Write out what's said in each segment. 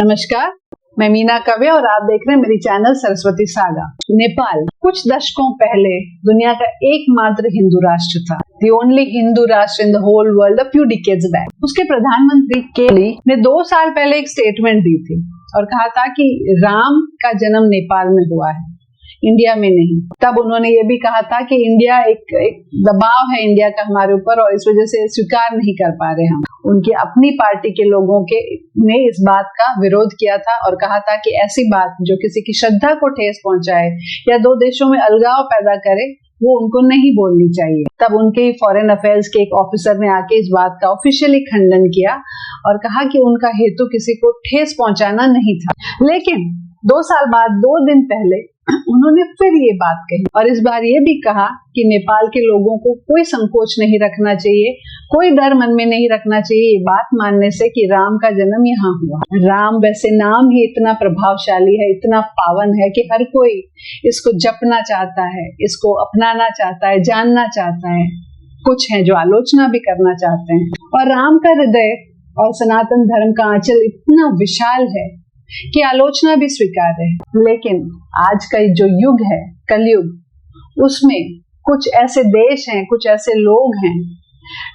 नमस्कार, मैं मीना कवे और आप देख रहे हैं मेरी चैनल सरस्वती सागा। नेपाल कुछ दशकों पहले दुनिया का एकमात्र हिंदू राष्ट्र था। The only हिंदू राष्ट्र in the whole world a few decades back। उसके प्रधानमंत्री केली ने 2 साल पहले एक स्टेटमेंट दी थी और कहा था कि राम का जन्म नेपाल में हुआ है, इंडिया में नहीं। तब उन्होंने ये भी कहा था कि इंडिया एक दबाव है इंडिया का हमारे ऊपर और इस वजह से स्वीकार नहीं कर पा रहे हम। उनकी अपनी पार्टी के लोगों ने इस बात का विरोध किया था और कहा था कि ऐसी बात जो किसी की श्रद्धा को ठेस पहुंचाए या 2 देशों में अलगाव पैदा करे वो उनको नहीं बोलनी चाहिए। तब उनके ही फॉरेन अफेयर्स के एक ऑफिसर ने आके इस बात का ऑफिशियली खंडन किया और कहा कि उनका हेतु किसी को ठेस पहुंचाना नहीं था। लेकिन 2 साल बाद 2 दिन पहले उन्होंने फिर ये बात कही और इस बार ये भी कहा कि नेपाल के लोगों को कोई संकोच नहीं रखना चाहिए, कोई डर मन में नहीं रखना चाहिए ये बात मानने से कि राम का जन्म यहाँ हुआ। राम वैसे नाम ही इतना प्रभावशाली है, इतना पावन है कि हर कोई इसको जपना चाहता है, इसको अपनाना चाहता है, जानना चाहता है। कुछ है जो आलोचना भी करना चाहते हैं। और राम का हृदय और सनातन धर्म का आंचल इतना विशाल है कि आलोचना भी स्वीकार है। लेकिन आज का जो युग है, कलयुग, उसमें कुछ ऐसे देश हैं, कुछ ऐसे लोग हैं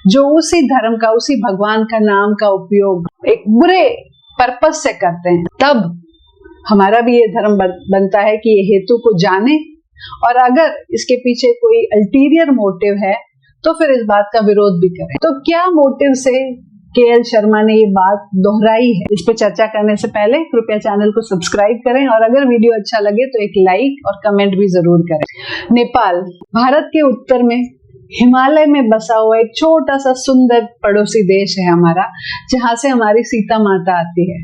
जो उसी धर्म का, उसी भगवान का नाम का उपयोग एक बुरे पर्पस से करते हैं। तब हमारा भी ये धर्म बनता है कि ये हेतु को जाने और अगर इसके पीछे कोई अल्टीरियर मोटिव है तो फिर इस बात का विरोध भी करें। तो क्या मोटिव से केएल शर्मा ने ये बात दोहराई है, इस पे चर्चा करने से पहले कृपया चैनल को सब्सक्राइब करें और अगर वीडियो अच्छा लगे तो एक लाइक और कमेंट भी जरूर करें। नेपाल भारत के उत्तर में हिमालय में बसा हुआ एक छोटा सा सुंदर पड़ोसी देश है हमारा, जहां से हमारी सीता माता आती है।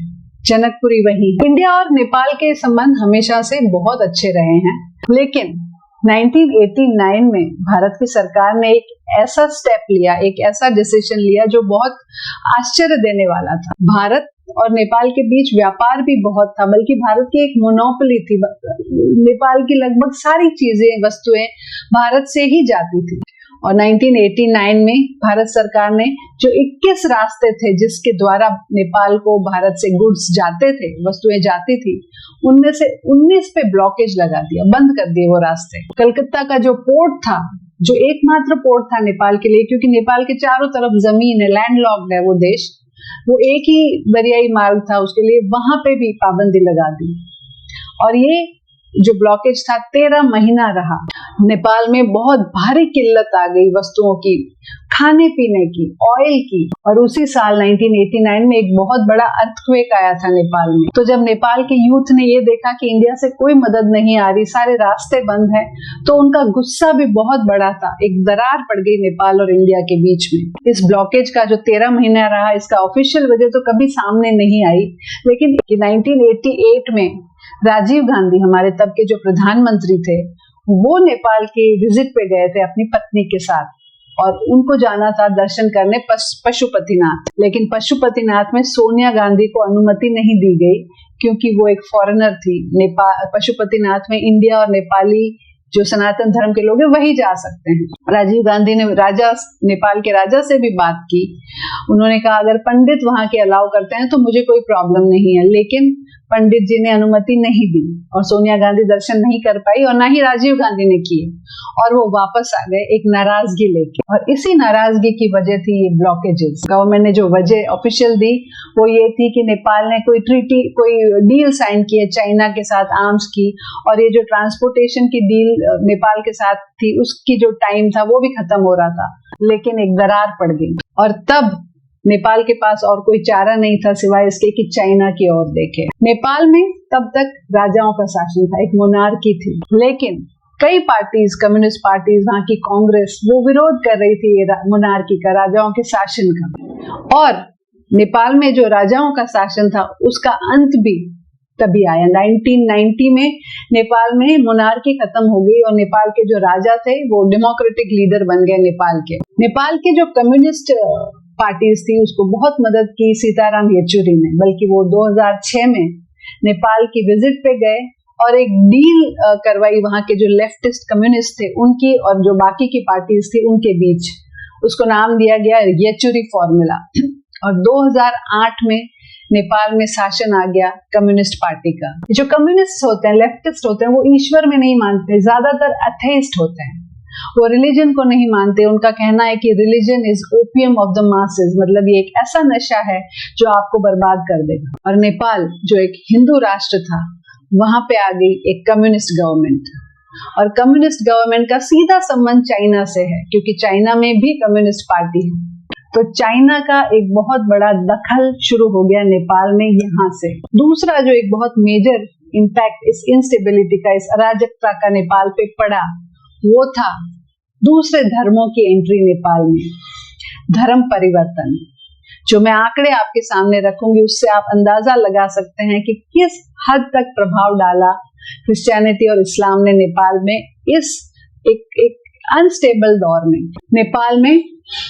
जनकपुरी वही है। इंडिया और नेपाल के संबंध हमेशा से बहुत अच्छे रहे हैं, लेकिन 1989 में भारत की सरकार ने एक ऐसा स्टेप लिया, एक ऐसा डिसीजन लिया जो बहुत आश्चर्य देने वाला था। भारत और नेपाल के बीच व्यापार भी बहुत था, बल्कि भारत की एक मोनोपोली थी। नेपाल की लगभग सारी चीजें, वस्तुएं भारत से ही जाती थी। और 1989 में भारत सरकार ने जो 21 रास्ते थे जिसके द्वारा नेपाल को भारत से गुड्स जाते थे, वस्तुएं जाती थी, उनमें से 19 पे ब्लॉकेज लगा दिया, बंद कर दिए वो रास्ते। कलकत्ता का जो पोर्ट था, जो एकमात्र पोर्ट था नेपाल के लिए, क्योंकि नेपाल के चारों तरफ जमीन है, लैंडलॉक्ड है वो देश, वो एक ही दरियाई मार्ग था उसके लिए, वहां पे भी पाबंदी लगा दी। और ये जो ब्लॉकेज था 13 महीना रहा। नेपाल में बहुत भारी किल्लत आ गई वस्तुओं की, खाने पीने की, ऑयल की। और उसी साल 1989 में एक बहुत बड़ा अर्थक्वेक आया था नेपाल में। तो जब नेपाल के यूथ ने ये देखा कि इंडिया से कोई मदद नहीं आ रही, सारे रास्ते बंद हैं, तो उनका गुस्सा भी बहुत बड़ा था। एक दरार पड़ गई नेपाल और इंडिया के बीच में। इस ब्लॉकेज का जो 13 महीना रहा, इसका ऑफिशियल वजह तो कभी सामने नहीं आई, लेकिन 1988 में राजीव गांधी, हमारे तब के जो प्रधानमंत्री थे, वो नेपाल के विजिट पे गए थे अपनी पत्नी के साथ और उनको जाना था दर्शन करने पशुपतिनाथ। लेकिन पशुपतिनाथ में सोनिया गांधी को अनुमति नहीं दी गई क्योंकि वो एक फॉरेनर थी। पशुपतिनाथ में इंडिया और नेपाली जो सनातन धर्म के लोग हैं वही जा सकते हैं। राजीव गांधी ने नेपाल के राजा से भी बात की। उन्होंने कहा अगर पंडित वहां के अलाउ करते हैं तो मुझे कोई प्रॉब्लम नहीं है, लेकिन पंडित जी ने अनुमति नहीं दी और सोनिया गांधी दर्शन नहीं कर पाई और ना ही राजीव गांधी ने किए और वो वापस आ गए एक नाराजगी लेके। और इसी नाराजगी की वजह थी ये ब्लॉकेजेस। गवर्नमेंट ने जो वजह ऑफिशियल दी वो ये थी कि नेपाल ने कोई डील साइन की है चाइना के साथ आर्म्स की, और ये जो ट्रांसपोर्टेशन की डील नेपाल के साथ थी उसकी जो टाइम था वो भी खत्म हो रहा था, लेकिन एक दरार पड़ गई। और तब नेपाल के पास और कोई चारा नहीं था सिवाय इसके कि चाइना की ओर देखे। नेपाल में तब तक राजाओं का शासन था, एक मोनार्की थी, लेकिन कई पार्टीज, कम्युनिस्ट पार्टीज, वहां की कांग्रेस, वो विरोध कर रही थी ये मोनार्की का, राजाओं के शासन का। और नेपाल में जो राजाओं का शासन था उसका अंत भी तभी आया। 1990 में नेपाल में मोनार्की खत्म हो गई और नेपाल के जो राजा थे वो डेमोक्रेटिक लीडर बन गए नेपाल के जो कम्युनिस्ट पार्टीज थी उसको बहुत मदद की सीताराम येचुरी ने, बल्कि वो 2006 में नेपाल की विजिट पे गए और एक डील करवाई वहां के जो लेफ्टिस्ट कम्युनिस्ट थे उनकी और जो बाकी की पार्टीज थी उनके बीच। उसको नाम दिया गया येचुरी फॉर्मूला। और 2008 में नेपाल में शासन आ गया कम्युनिस्ट पार्टी का। जो कम्युनिस्ट होते हैं, लेफ्टिस्ट होते हैं, वो ईश्वर में नहीं मानते, ज्यादातर एथेइस्ट होते हैं, वो रिलीजन को नहीं मानते। उनका कहना है कि religion is opium of the masses, मतलब ये एक ऐसा नशा है जो आपको बर्बाद कर देगा। और नेपाल जो एक हिंदू राष्ट्र था, वहां पे आ गई एक कम्युनिस्ट गवर्नमेंट, और कम्युनिस्ट गवर्नमेंट का सीधा संबंध चाइना से है, क्योंकि चाइना में भी कम्युनिस्ट पार्टी है। तो चाइना का एक बहुत बड़ा दखल शुरू हो गया नेपाल में यहाँ से। दूसरा जो एक बहुत मेजर इम्पैक्ट इस इंस्टेबिलिटी का, इस अराजकता का नेपाल पे पड़ा, वो था दूसरे धर्मों की एंट्री नेपाल में, धर्म परिवर्तन। जो मैं आंकड़े आपके सामने रखूंगी उससे आप अंदाजा लगा सकते हैं कि किस हद तक प्रभाव डाला क्रिश्चियनिटी और इस्लाम ने नेपाल में इस एक अनस्टेबल दौर में। नेपाल में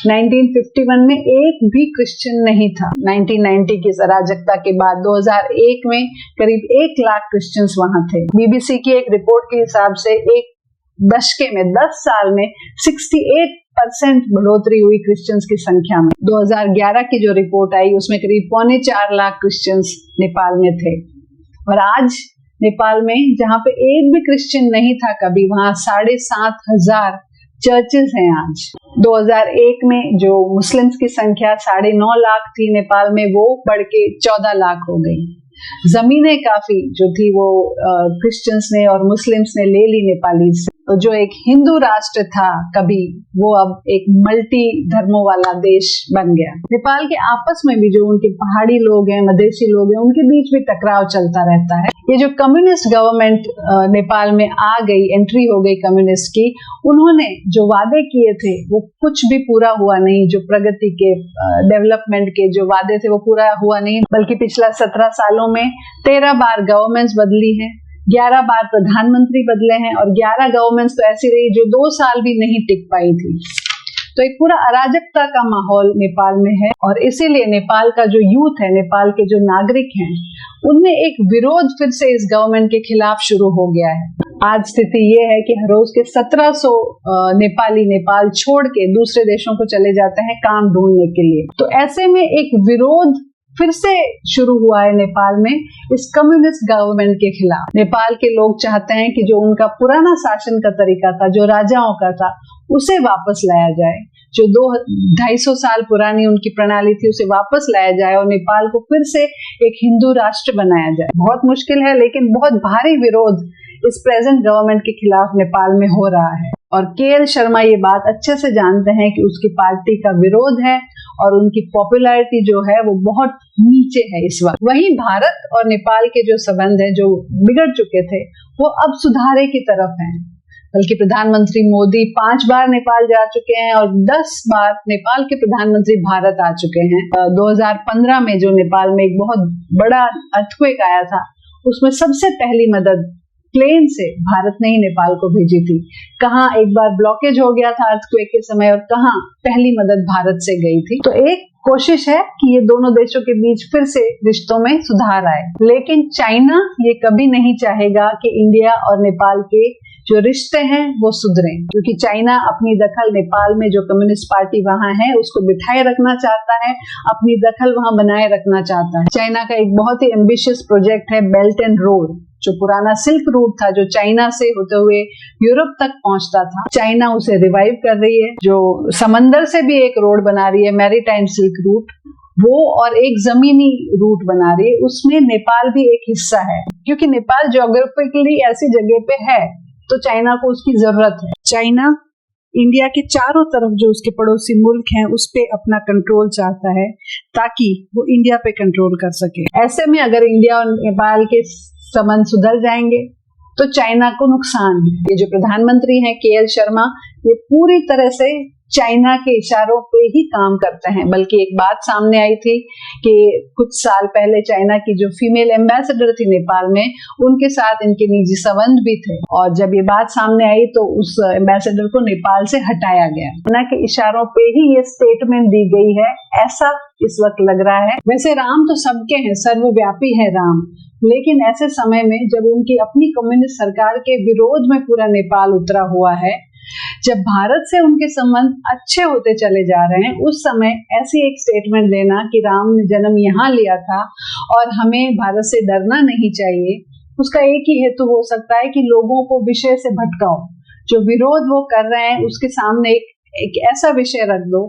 1951 में एक भी क्रिश्चियन नहीं था। 1990 की अराजकता के बाद 2001 में करीब 1 लाख क्रिश्चियंस वहां थे। बीबीसी की एक रिपोर्ट के हिसाब से एक दशके में, 10 साल में 68% बढ़ोतरी हुई क्रिश्चियंस की संख्या में। 2011 की जो रिपोर्ट आई उसमें करीब 3.25 लाख क्रिश्चियंस नेपाल में थे। और आज नेपाल में जहां पे एक भी क्रिश्चियन नहीं था कभी, वहां 7,500 चर्चेस हैं आज। 2001 में जो मुस्लिम्स की संख्या 9.5 लाख थी नेपाल में, वो बढ़ के 14 लाख हो गई। जमीनें काफी जो थी वो क्रिश्चियंस ने और मुस्लिम्स ने ले ली नेपाली से। तो जो एक हिंदू राष्ट्र था कभी, वो अब एक मल्टी धर्मों वाला देश बन गया। नेपाल के आपस में भी जो उनके पहाड़ी लोग हैं, मधेसी लोग हैं, उनके बीच भी टकराव चलता रहता है। ये जो कम्युनिस्ट गवर्नमेंट नेपाल में आ गई, एंट्री हो गई कम्युनिस्ट की, उन्होंने जो वादे किए थे वो कुछ भी पूरा हुआ नहीं। जो प्रगति के, डेवलपमेंट के जो वादे थे वो पूरा हुआ नहीं, बल्कि पिछला 17 सालों में 13 बार गवर्नमेंट्स बदली है, 11 बार प्रधानमंत्री बदले हैं, और 11 गवर्नमेंट्स तो ऐसी रही जो 2 साल भी नहीं टिक पाई थी। तो एक पूरा अराजकता का माहौल नेपाल में है, और इसीलिए नेपाल का जो यूथ है, नेपाल के जो नागरिक हैं, उनमें एक विरोध फिर से इस गवर्नमेंट के खिलाफ शुरू हो गया है। आज स्थिति ये है कि हर रोज के 1700 नेपाली नेपाल छोड़ के दूसरे देशों को चले जाते हैं काम ढूंढने के लिए। तो ऐसे में एक विरोध फिर से शुरू हुआ है नेपाल में इस कम्युनिस्ट गवर्नमेंट के खिलाफ। नेपाल के लोग चाहते हैं कि जो उनका पुराना शासन का तरीका था, जो राजाओं का था, उसे वापस लाया जाए। जो 250 साल पुरानी उनकी प्रणाली थी उसे वापस लाया जाए और नेपाल को फिर से एक हिंदू राष्ट्र बनाया जाए। बहुत मुश्किल है, लेकिन बहुत भारी विरोध इस प्रेजेंट गवर्नमेंट के खिलाफ नेपाल में हो रहा है। और के.एल. शर्मा ये बात अच्छे से जानते हैं कि उसकी पार्टी का विरोध है और उनकी पॉपुलैरिटी जो है वो बहुत नीचे है इस वक्त। वहीं भारत और नेपाल के जो संबंध है, जो बिगड़ चुके थे, वो अब सुधारे की तरफ हैं। बल्कि प्रधानमंत्री मोदी 5 बार नेपाल जा चुके हैं और 10 बार नेपाल के प्रधानमंत्री भारत आ चुके हैं। 2015 में जो नेपाल में एक बहुत बड़ा अर्थक्वेक आया था, उसमें सबसे पहली मदद प्लेन से भारत ने ही नेपाल को भेजी थी। कहाँ एक बार ब्लॉकेज हो गया था अर्थक्वेक के समय, और कहाँ पहली मदद भारत से गई थी। तो एक कोशिश है कि ये दोनों देशों के बीच फिर से रिश्तों में सुधार आए। लेकिन चाइना ये कभी नहीं चाहेगा कि इंडिया और नेपाल के जो रिश्ते हैं वो सुधरें, क्योंकि चाइना अपनी दखल नेपाल में जो कम्युनिस्ट पार्टी वहां है उसको बिठाए रखना चाहता है, अपनी दखल वहां बनाए रखना चाहता है। चाइना का एक बहुत ही एम्बिशियस प्रोजेक्ट है बेल्ट एंड रोड, जो पुराना सिल्क रूट था, जो चाइना से होते हुए यूरोप तक पहुंचता था। चाइना उसे रिवाइव कर रही है, जो समंदर से भी एक रोड बना रही है, मैरीटाइम सिल्क रूट, वो, और एक जमीनी रूट बना रही है। उसमें नेपाल भी एक हिस्सा है, क्योंकि नेपाल ज्योग्राफिकली ऐसी जगह पे है तो चाइना को उसकी जरूरत है। चाइना इंडिया के चारों तरफ जो उसके पड़ोसी मुल्क हैं उस पे अपना कंट्रोल चाहता है, ताकि वो इंडिया पे कंट्रोल कर सके। ऐसे में अगर इंडिया और नेपाल के संबंध सुधर जाएंगे तो चाइना को नुकसान है। ये जो प्रधानमंत्री हैं के.एल. शर्मा, ये पूरी तरह से चाइना के इशारों पे ही काम करते हैं। बल्कि एक बात सामने आई थी कि कुछ साल पहले चाइना की जो फीमेल एम्बेसडर थी नेपाल में, उनके साथ इनके निजी संबंध भी थे, और जब ये बात सामने आई तो उस एम्बेसडर को नेपाल से हटाया गया। चाइना के इशारों पे ही ये स्टेटमेंट दी गई है, ऐसा इस वक्त लग रहा है। वैसे राम तो सबके हैं, सर्वव्यापी है राम, लेकिन ऐसे समय में जब उनकी अपनी कम्युनिस्ट सरकार के विरोध में पूरा नेपाल उतरा हुआ है, जब भारत से उनके संबंध अच्छे होते चले जा रहे हैं, उस समय ऐसी एक स्टेटमेंट देना कि राम ने जन्म यहाँ लिया था और हमें भारत से डरना नहीं चाहिए, उसका एक ही हेतु हो सकता है कि लोगों को विषय से भटकाओ। जो विरोध वो कर रहे हैं उसके सामने एक ऐसा विषय रख दो,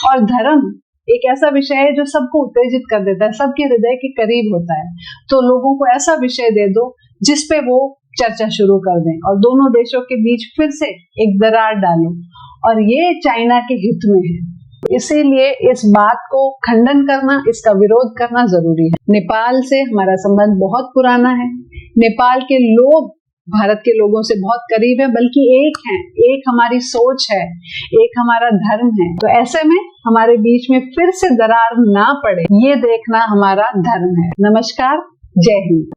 और धर्म एक ऐसा विषय है जो सबको उत्तेजित कर देता है, सबके हृदय के करीब होता है। तो लोगों को ऐसा विषय दे दो जिसपे वो चर्चा शुरू कर दें और दोनों देशों के बीच फिर से एक दरार डालो, और ये चाइना के हित में है। इसीलिए इस बात को खंडन करना, इसका विरोध करना जरूरी है। नेपाल से हमारा संबंध बहुत पुराना है। नेपाल के लोग भारत के लोगों से बहुत करीब है, बल्कि एक है, एक हमारी सोच है, एक हमारा धर्म है। तो ऐसे में हमारे बीच में फिर से दरार ना पड़े, ये देखना हमारा धर्म है। नमस्कार, जय हिंद।